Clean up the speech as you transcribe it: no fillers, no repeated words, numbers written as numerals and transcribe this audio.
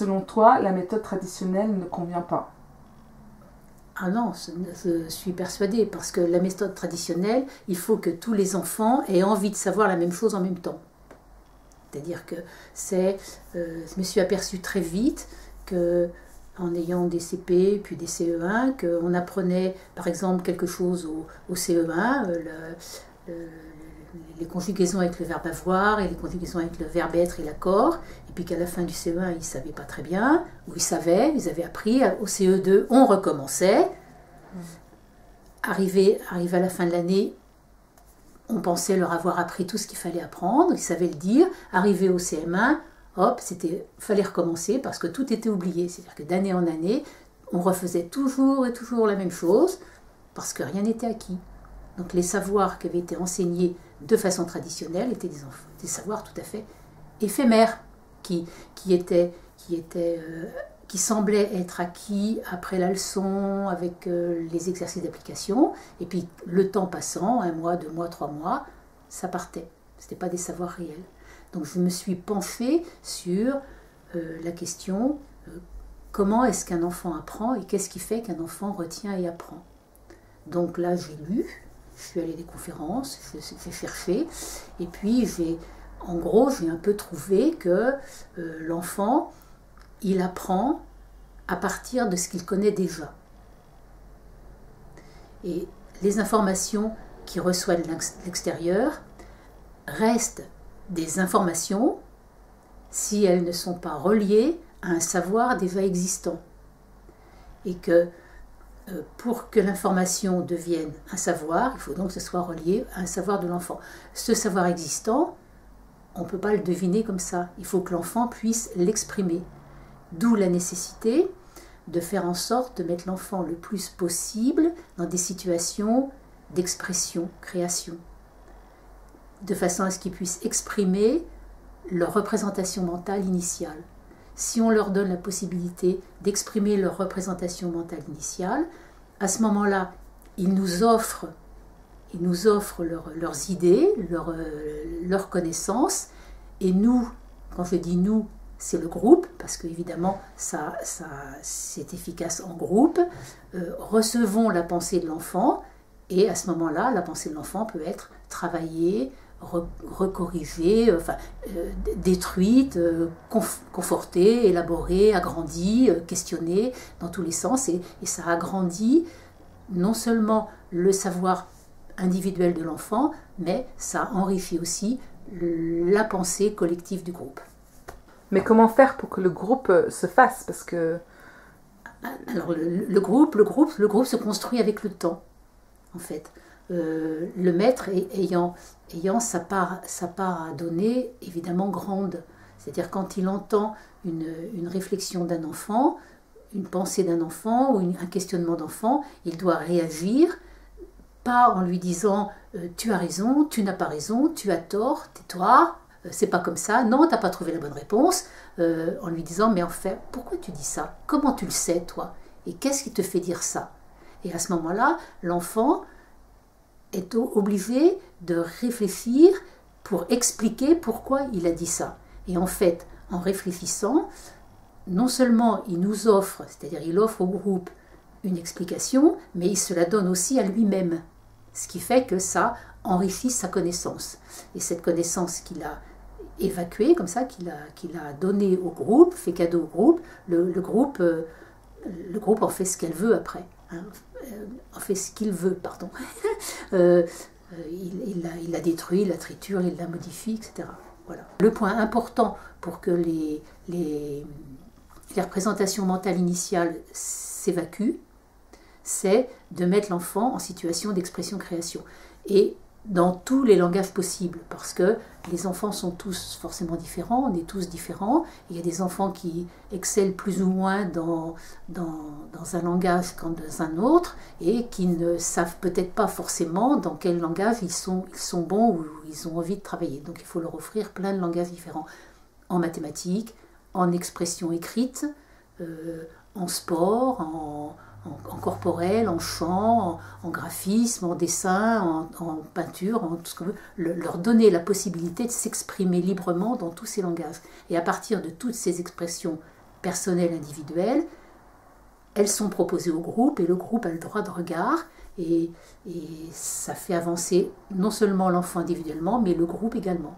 Selon toi, la méthode traditionnelle ne convient pas? Ah non, je suis persuadée, parce que la méthode traditionnelle, il faut que tous les enfants aient envie de savoir la même chose en même temps. C'est-à-dire que je me suis aperçue très vite que, en ayant des CP puis des CE1, qu'on apprenait par exemple quelque chose au CE1, les conjugaisons avec le verbe avoir et les conjugaisons avec le verbe être et l'accord, et puis qu'à la fin du CE1 ils ne savaient pas très bien, ou ils avaient appris, au CE2 on recommençait, arrivé à la fin de l'année, on pensait leur avoir appris tout ce qu'il fallait apprendre, ils savaient le dire, arrivé au CM1, hop, fallait recommencer parce que tout était oublié, c'est-à-dire que d'année en année, on refaisait toujours et toujours la même chose parce que rien n'était acquis. Donc les savoirs qui avaient été enseignés de façon traditionnelle étaient des savoirs tout à fait éphémères, qui semblaient être acquis après la leçon, avec les exercices d'application, et puis le temps passant, 1 mois, 2 mois, 3 mois, ça partait. Ce n'était pas des savoirs réels. Donc je me suis penchée sur la question comment est-ce qu'un enfant apprend et qu'est-ce qui fait qu'un enfant retient et apprend. Donc là j'ai lu, je suis allée à des conférences, j'ai cherché, et puis j'ai un peu trouvé que l'enfant, il apprend à partir de ce qu'il connaît déjà. Et les informations qu'il reçoit de l'extérieur restent des informations si elles ne sont pas reliées à un savoir déjà existant. Et que pour que l'information devienne un savoir, il faut donc que ce soit relié à un savoir de l'enfant. Ce savoir existant, on ne peut pas le deviner comme ça. Il faut que l'enfant puisse l'exprimer. D'où la nécessité de faire en sorte de mettre l'enfant le plus possible dans des situations d'expression, création, de façon à ce qu'ils puissent exprimer leur représentation mentale initiale. Si on leur donne la possibilité d'exprimer leur représentation mentale initiale, à ce moment-là, ils nous offrent leurs idées, leurs connaissances, et nous, quand je dis nous, c'est le groupe, parce qu'évidemment, c'est efficace en groupe, recevons la pensée de l'enfant, et à ce moment-là, la pensée de l'enfant peut être travaillée, recorrigée, détruite, confortée, élaborée, agrandie, questionnée dans tous les sens, et ça agrandit non seulement le savoir individuel de l'enfant, mais ça enrichit aussi la pensée collective du groupe. Mais comment faire pour que le groupe se fasse? Parce que... Alors le groupe se construit avec le temps, en fait. Le maître ayant sa part à donner, évidemment grande. C'est-à-dire quand il entend une réflexion d'un enfant, une pensée d'un enfant ou un questionnement d'enfant, il doit réagir, pas en lui disant tu as raison, tu n'as pas raison, tu as tort, tais-toi, c'est pas comme ça, non, t'as pas trouvé la bonne réponse, en lui disant mais en fait, pourquoi tu dis ça? Comment tu le sais, toi? Et qu'est-ce qui te fait dire ça? Et à ce moment-là, l'enfant est obligé de réfléchir pour expliquer pourquoi il a dit ça. Et en fait, en réfléchissant, non seulement il nous offre, c'est-à-dire il offre au groupe une explication, mais il se la donne aussi à lui-même. Ce qui fait que ça enrichit sa connaissance. Et cette connaissance qu'il a évacuée, comme ça, qu'il a donnée au groupe, fait cadeau au groupe, le groupe en fait ce qu'elle veut après. Hein, en fait ce qu'il veut, pardon. Il la détruit, il la triture, il la modifie, etc. Voilà. Le point important pour que les représentations mentales initiales s'évacuent, c'est de mettre l'enfant en situation d'expression-création. Et dans tous les langages possibles, parce que les enfants sont tous forcément différents, on est tous différents. Il y a des enfants qui excellent plus ou moins dans un langage qu'en dans un autre, et qui ne savent peut-être pas forcément dans quel langage ils sont bons ou ils ont envie de travailler. Donc il faut leur offrir plein de langages différents, en mathématiques, en expression écrite, en sport, en corporel, en chant, en graphisme, en dessin, en peinture, en tout ce qu'on veut, leur donner la possibilité de s'exprimer librement dans tous ces langages. Et à partir de toutes ces expressions personnelles, individuelles, elles sont proposées au groupe et le groupe a le droit de regard et ça fait avancer non seulement l'enfant individuellement mais le groupe également.